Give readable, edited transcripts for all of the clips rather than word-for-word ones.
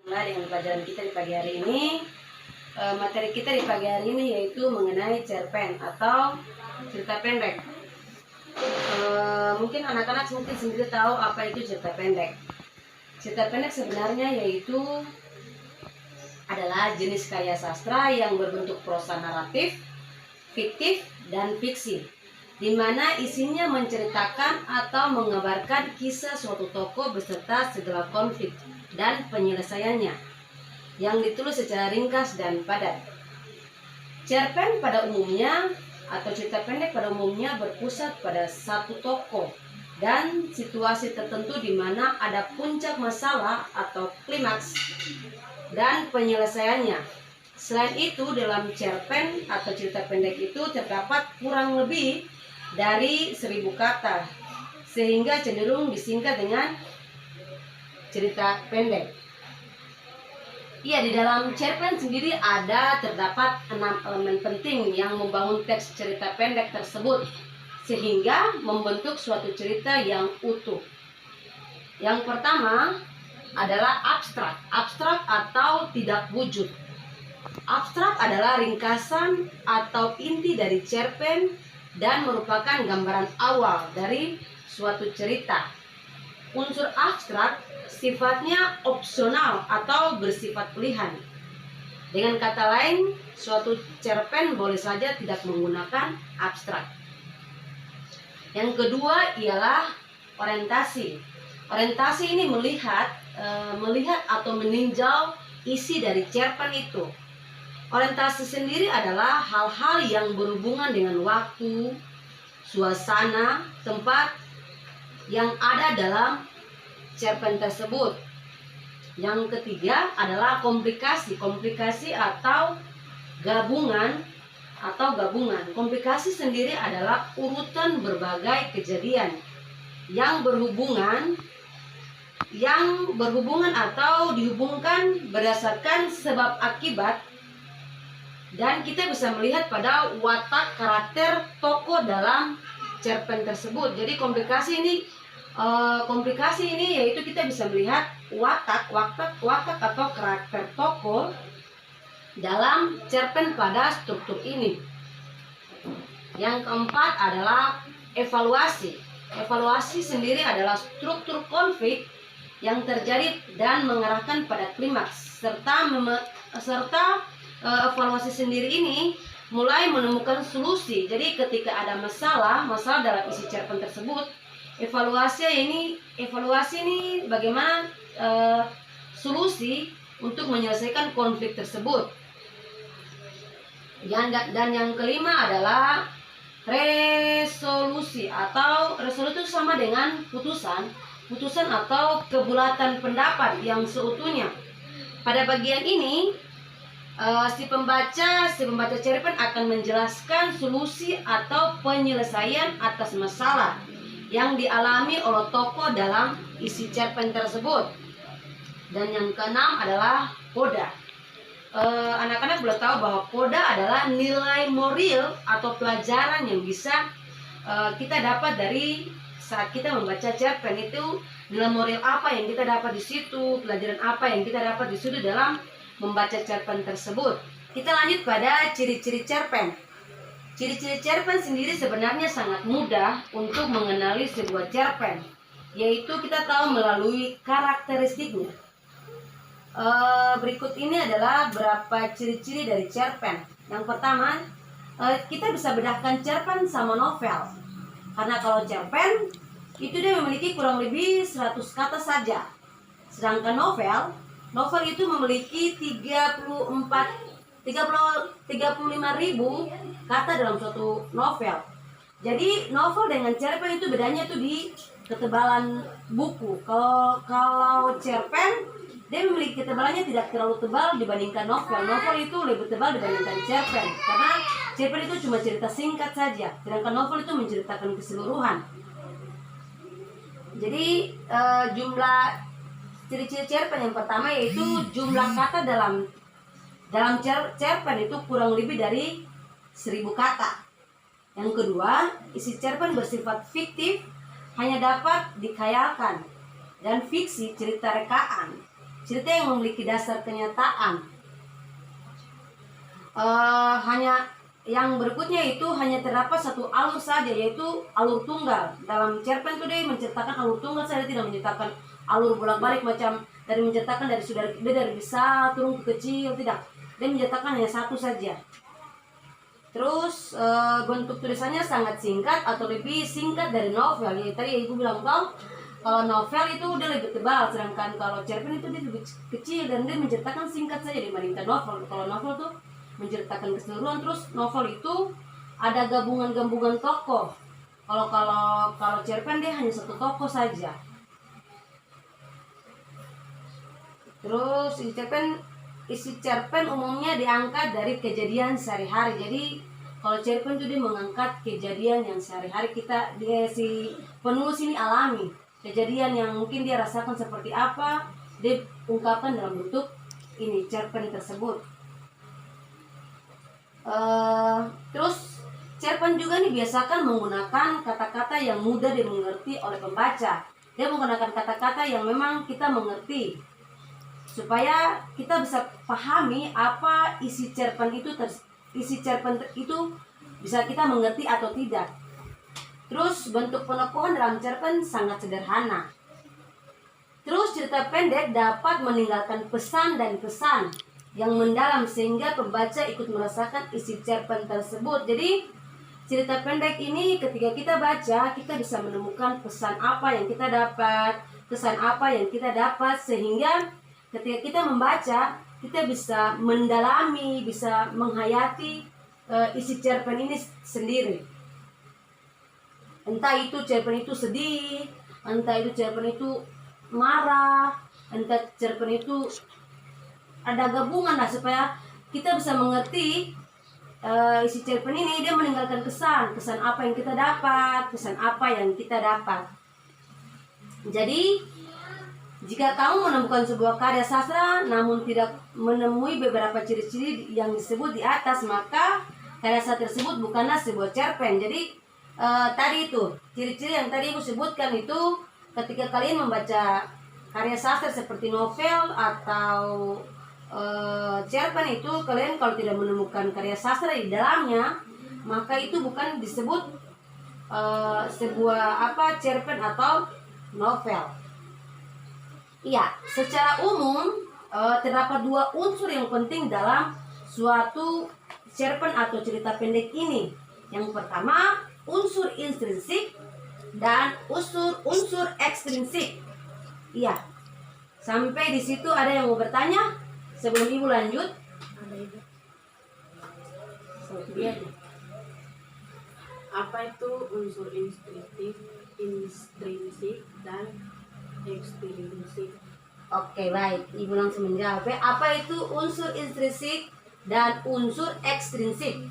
Nah, dengan pelajaran kita di pagi hari ini, materi kita di pagi hari ini yaitu mengenai cerpen atau cerita pendek. Mungkin anak-anak mungkin sendiri tahu apa itu cerita pendek. Cerita pendek sebenarnya yaitu adalah jenis karya sastra yang berbentuk prosa naratif, fiktif, dan fiksi, di mana isinya menceritakan atau mengabarkan kisah suatu tokoh beserta segala konflik dan penyelesaiannya yang ditulis secara ringkas dan padat. Cerpen pada umumnya atau cerita pendek pada umumnya berpusat pada satu tokoh dan situasi tertentu di mana ada puncak masalah atau klimaks dan penyelesaiannya. Selain itu, dalam cerpen atau cerita pendek itu terdapat kurang lebih dari 1000 kata, sehingga cenderung disingkat dengan cerita pendek. Iya, di dalam cerpen sendiri terdapat 6 elemen penting yang membangun teks cerita pendek tersebut, sehingga membentuk suatu cerita yang utuh. Yang pertama adalah abstrak. Abstrak atau tidak wujud. Abstrak adalah ringkasan atau inti dari cerpen dan merupakan gambaran awal dari suatu cerita. Unsur abstrak sifatnya opsional atau bersifat pilihan. Dengan kata lain, suatu cerpen boleh saja tidak menggunakan abstrak. Yang kedua ialah orientasi. Orientasi ini melihat atau meninjau isi dari cerpen itu. Orientasi sendiri adalah hal-hal yang berhubungan dengan waktu, suasana, tempat yang ada dalam cerpen tersebut. Yang ketiga adalah komplikasi. Komplikasi atau gabungan. Komplikasi sendiri adalah urutan berbagai kejadian yang berhubungan atau dihubungkan berdasarkan sebab akibat, dan kita bisa melihat pada watak karakter tokoh dalam cerpen tersebut. Jadi komplikasi ini yaitu kita bisa melihat watak atau karakter tokoh dalam cerpen pada struktur ini. Yang keempat adalah evaluasi. Evaluasi sendiri adalah struktur konflik yang terjadi dan mengarahkan pada klimaks, serta evaluasi sendiri ini mulai menemukan solusi. Jadi ketika ada masalah dalam isi cerpen tersebut, evaluasi ini bagaimana solusi untuk menyelesaikan konflik tersebut. Dan yang kelima adalah resolusi. Atau resolusi itu sama dengan putusan atau kebulatan pendapat yang seutuhnya. Pada bagian ini si pembaca cerpen akan menjelaskan solusi atau penyelesaian atas masalah yang dialami oleh tokoh dalam isi cerpen tersebut. Dan yang keenam adalah koda. Anak-anak boleh tahu bahwa koda adalah nilai moral atau pelajaran yang bisa kita dapat dari saat kita membaca cerpen itu. Nilai moral apa yang kita dapat di situ, pelajaran apa yang kita dapat di situ dalam membaca cerpen tersebut. Kita lanjut pada ciri-ciri cerpen. Ciri-ciri cerpen sendiri sebenarnya sangat mudah untuk mengenali sebuah cerpen, yaitu kita tahu melalui karakteristiknya. Berikut ini adalah beberapa ciri-ciri dari cerpen. Yang pertama, kita bisa bedakan cerpen sama novel. Karena kalau cerpen itu dia memiliki kurang lebih 100 kata saja. Sedangkan novel itu memiliki 35.000 kata dalam suatu novel. Jadi novel dengan cerpen itu bedanya tuh di ketebalan buku. Kalau cerpen dia memiliki ketebalannya tidak terlalu tebal dibandingkan novel. Novel itu lebih tebal dibandingkan cerpen, karena cerpen itu cuma cerita singkat saja, sedangkan novel itu menceritakan keseluruhan. Jadi jumlah ciri-ciri cerpen yang pertama yaitu jumlah kata dalam cerpen itu kurang lebih dari 1000 kata. Yang kedua, isi cerpen bersifat fiktif, hanya dapat dikhayalkan, dan fiksi cerita rekaan. cerita yang memiliki dasar kenyataan. Hanya yang berikutnya itu hanya terdapat satu alur saja, yaitu alur tunggal. Dalam cerpen itu dia menceritakan alur tunggal saja, tidak menceritakan alur bolak-balik macam dari menceritakan dari besar turun ke kecil, tidak. Dia menceritakan hanya satu saja. Terus bentuk tulisannya sangat singkat atau lebih singkat dari novel. Ya, tadi ibu bilang kalau novel itu dia lebih tebal, sedangkan kalau cerpen itu dia lebih kecil dan dia menceritakan singkat saja dibandingkan novel. Kalau novel tuh menceritakan keseluruhan, terus novel itu ada gabungan-gabungan tokoh. Kalau cerpen dia hanya satu tokoh saja. Terus isi cerpen umumnya diangkat dari kejadian sehari-hari. Jadi kalau cerpen itu dia mengangkat kejadian yang sehari-hari si penulis ini alami. Kejadian yang mungkin dia rasakan seperti apa, dia ungkapkan dalam bentuk ini cerpen tersebut. Terus cerpen juga nih biasakan menggunakan kata-kata yang mudah dimengerti oleh pembaca. Dia menggunakan kata-kata yang memang kita mengerti, supaya kita bisa pahami apa isi cerpen itu bisa kita mengerti atau tidak. Terus bentuk penokohan dalam cerpen sangat sederhana. Terus cerita pendek dapat meninggalkan pesan dan kesan yang mendalam sehingga pembaca ikut merasakan isi cerpen tersebut. Jadi cerita pendek ini ketika kita baca, kita bisa menemukan pesan apa yang kita dapat, kesan apa yang kita dapat, sehingga ketika kita membaca, kita bisa mendalami, bisa menghayati isi cerpen ini sendiri. Entah itu cerpen itu sedih, entah itu cerpen itu marah, entah cerpen itu ada gabungan lah, supaya kita bisa mengerti isi cerpen ini. Dia meninggalkan kesan apa yang kita dapat, kesan apa yang kita dapat. Jadi jika kamu menemukan sebuah karya sastra namun tidak menemui beberapa ciri-ciri yang disebut di atas, maka karya sastra tersebut bukanlah sebuah cerpen. Jadi tadi itu ciri-ciri yang tadi ibu sebutkan itu, ketika kalian membaca karya sastra seperti novel atau cerpen itu, kalian kalau tidak menemukan karya sastra di dalamnya, maka itu bukan disebut sebuah cerpen atau novel. Iya, secara umum terdapat dua unsur yang penting dalam suatu cerpen atau cerita pendek ini. Yang pertama, unsur intrinsik dan unsur ekstrinsik. Iya. Sampai di situ ada yang mau bertanya sebelum ibu lanjut? Apa itu unsur intrinsik dan ekstrinsik? Oke, baik. Ibu langsung menjawab. Apa itu unsur intrinsik dan unsur ekstrinsik?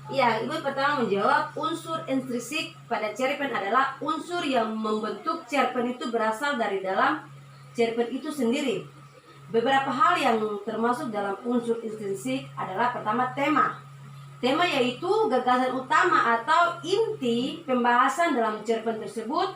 Ya, ibu pertama menjawab, unsur intrinsik pada cerpen adalah unsur yang membentuk cerpen itu berasal dari dalam cerpen itu sendiri. Beberapa hal yang termasuk dalam unsur intrinsik adalah pertama tema. Tema yaitu gagasan utama atau inti pembahasan dalam cerpen tersebut.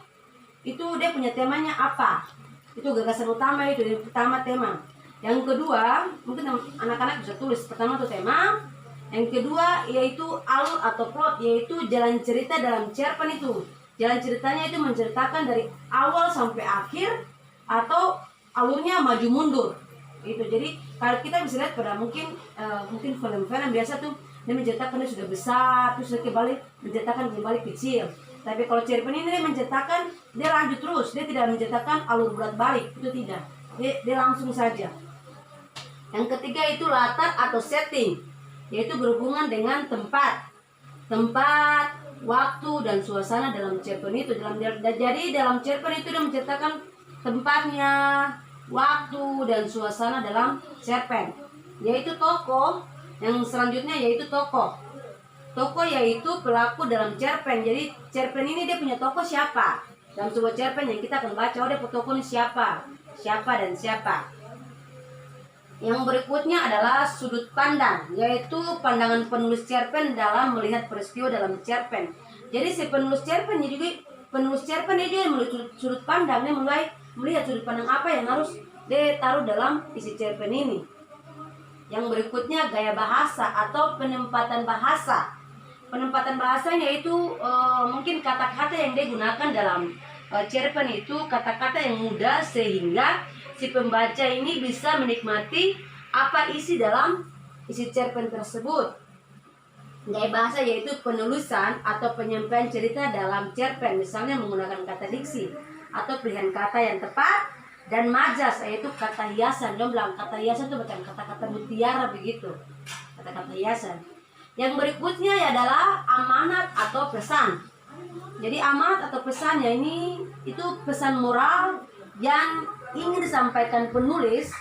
Itu dia punya temanya apa? Itu gagasan utama, itu yang pertama tema. Yang kedua, mungkin anak-anak bisa tulis. Pertama itu tema. Yang kedua yaitu alur atau plot, yaitu jalan cerita dalam cerpen itu. Jalan ceritanya itu menceritakan dari awal sampai akhir atau alurnya maju mundur. Itu. Jadi kalau kita bisa lihat pada mungkin film-film biasa tuh dia menceritakan dia sudah besar, terus dia kembali menceritakan kembali kecil. Tapi kalau cerpen ini dia menceritakan dia lanjut terus, dia tidak menceritakan alur bolak-balik, itu tidak. Dia langsung saja. Yang ketiga itu latar atau setting, yaitu berhubungan dengan tempat, waktu dan suasana dalam cerpen itu. Jadi dalam cerpen itu dia menceritakan tempatnya, waktu dan suasana dalam cerpen. Yaitu tokoh, yang selanjutnya yaitu tokoh. Tokoh yaitu pelaku dalam cerpen. Jadi cerpen ini dia punya tokoh siapa? Dalam sebuah cerpen yang kita akan baca, dia tokoh ini siapa dan siapa. Yang berikutnya adalah sudut pandang, yaitu pandangan penulis cerpen dalam melihat peristiwa dalam cerpen. Jadi si penulis cerpen ini juga melihat sudut pandang, dia mulai melihat sudut pandang apa yang harus ditaruh dalam isi cerpen ini. Yang berikutnya gaya bahasa atau penempatan bahasa. Penempatan bahasanya itu mungkin kata-kata yang digunakan dalam cerpen itu kata-kata yang mudah sehingga si pembaca ini bisa menikmati apa isi dalam isi cerpen tersebut. Gaya bahasa yaitu penulisan atau penyampaian cerita dalam cerpen, misalnya menggunakan kata diksi atau pilihan kata yang tepat, dan majas yaitu kata hiasan. Dia bilang kata hiasan itu bukan kata-kata mutiara begitu, kata-kata hiasan. Yang berikutnya adalah amanat atau pesan. Jadi amanat atau pesannya ini itu pesan moral yang ingin disampaikan penulis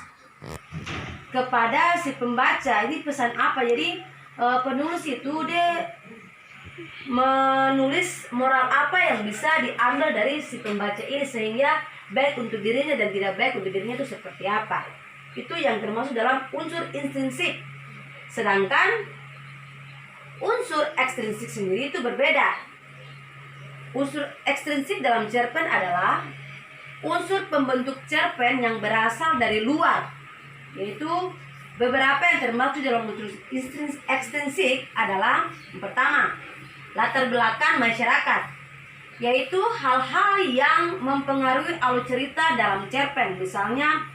kepada si pembaca. Ini pesan apa? Jadi penulis itu dia menulis moral apa yang bisa diambil dari si pembaca ini sehingga baik untuk dirinya dan tidak baik untuk dirinya itu seperti apa. Itu yang termasuk dalam unsur intrinsik. Sedangkan unsur ekstrinsik sendiri itu berbeda. Unsur ekstrinsik dalam cerpen adalah unsur pembentuk cerpen yang berasal dari luar, yaitu beberapa yang termasuk dalam unsur ekstrinsik adalah yang pertama, latar belakang masyarakat, yaitu hal-hal yang mempengaruhi alur cerita dalam cerpen, misalnya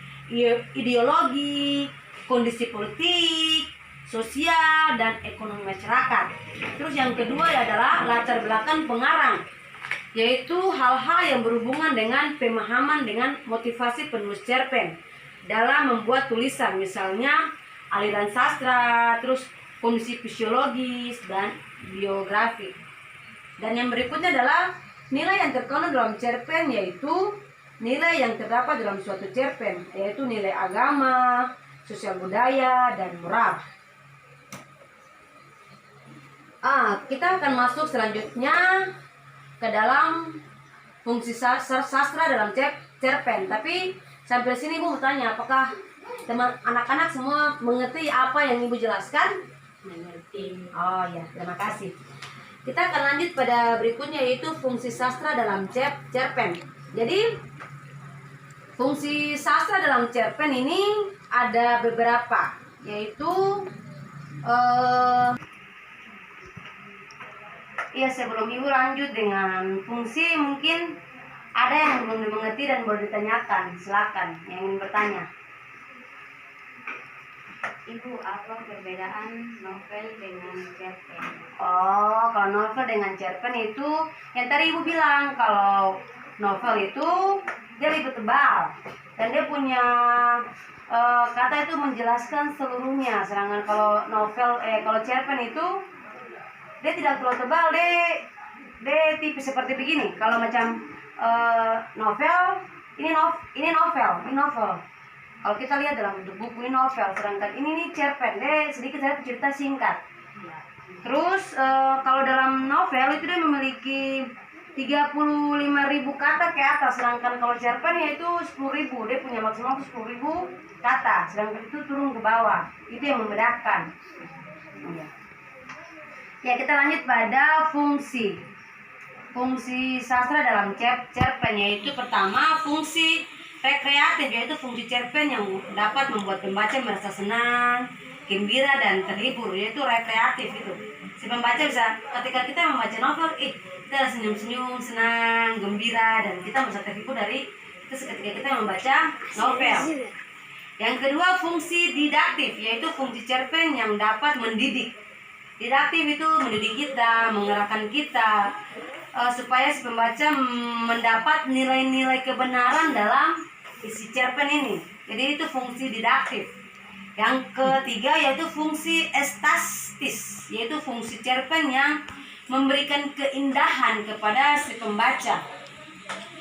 ideologi, kondisi politik, sosial, dan ekonomi masyarakat. Terus yang kedua adalah latar belakang pengarang, yaitu hal-hal yang berhubungan dengan pemahaman dengan motivasi penulis cerpen dalam membuat tulisan, misalnya aliran sastra, terus kondisi fisiologis dan biografi. Dan yang berikutnya adalah nilai yang terkandung dalam cerpen, yaitu nilai yang terdapat dalam suatu cerpen, yaitu nilai agama, sosial budaya, dan moral. Kita akan masuk selanjutnya ke dalam fungsi sastra dalam cerpen. Tapi sampai sini Ibu mau tanya, apakah teman anak-anak semua mengerti apa yang Ibu jelaskan? Mengerti. Oh ya, terima kasih. Kita akan lanjut pada berikutnya, yaitu fungsi sastra dalam cerpen. Jadi fungsi sastra dalam cerpen ini ada beberapa, yaitu sebelum Ibu lanjut dengan fungsi, mungkin ada yang belum dimengerti dan boleh ditanyakan. Silakan yang ingin bertanya. Ibu, apa perbedaan novel dengan cerpen? Oh, kalau novel dengan cerpen itu yang tadi Ibu bilang, kalau novel itu dia lebih tebal dan dia punya kata itu menjelaskan seluruhnya. Sedangkan kalau kalau cerpen itu dia tidak terlalu tebal, dia tipis seperti begini. Kalau macam novel, ini novel. Kalau kita lihat dalam bentuk buku ini novel, sedangkan ini cerpen, dia sedikit saya cerita singkat. Terus kalau dalam novel itu dia memiliki 35.000 kata ke atas, sedangkan kalau cerpen yaitu 10.000, dia punya maksimal 10.000 kata, sedangkan itu turun ke bawah. Itu yang membedakan. Ya, kita lanjut pada fungsi sastra dalam cerpen, yaitu pertama fungsi rekreatif, yaitu fungsi cerpen yang dapat membuat pembaca merasa senang, gembira, dan terhibur, yaitu rekreatif itu. Si pembaca bisa, ketika kita membaca novel, kita senyum-senyum, senang, gembira, dan kita bisa terhibur dari itu ketika kita membaca novel. Yang kedua, fungsi didaktif, yaitu fungsi cerpen yang dapat mendidik. Didaktif itu mendidik kita, mengerahkan kita, supaya si pembaca mendapat nilai-nilai kebenaran dalam isi cerpen ini. Jadi itu fungsi didaktif. Yang ketiga yaitu fungsi estetis, yaitu fungsi cerpen yang memberikan keindahan kepada si pembaca.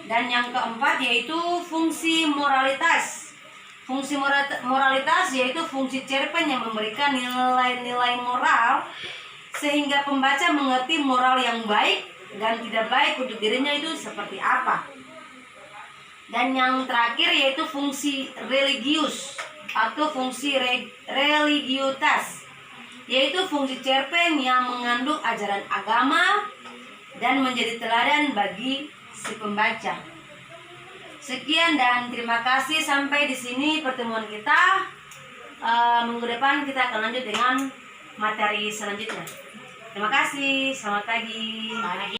Dan yang keempat yaitu fungsi moralitas. Fungsi moralitas yaitu fungsi cerpen yang memberikan nilai-nilai moral sehingga pembaca mengerti moral yang baik dan tidak baik untuk dirinya itu seperti apa. Dan yang terakhir yaitu fungsi religius atau fungsi religiutas, yaitu fungsi cerpen yang mengandung ajaran agama dan menjadi teladan bagi si pembaca. Sekian dan terima kasih, sampai di sini pertemuan kita. Minggu depan kita akan lanjut dengan materi selanjutnya. Terima kasih, selamat pagi.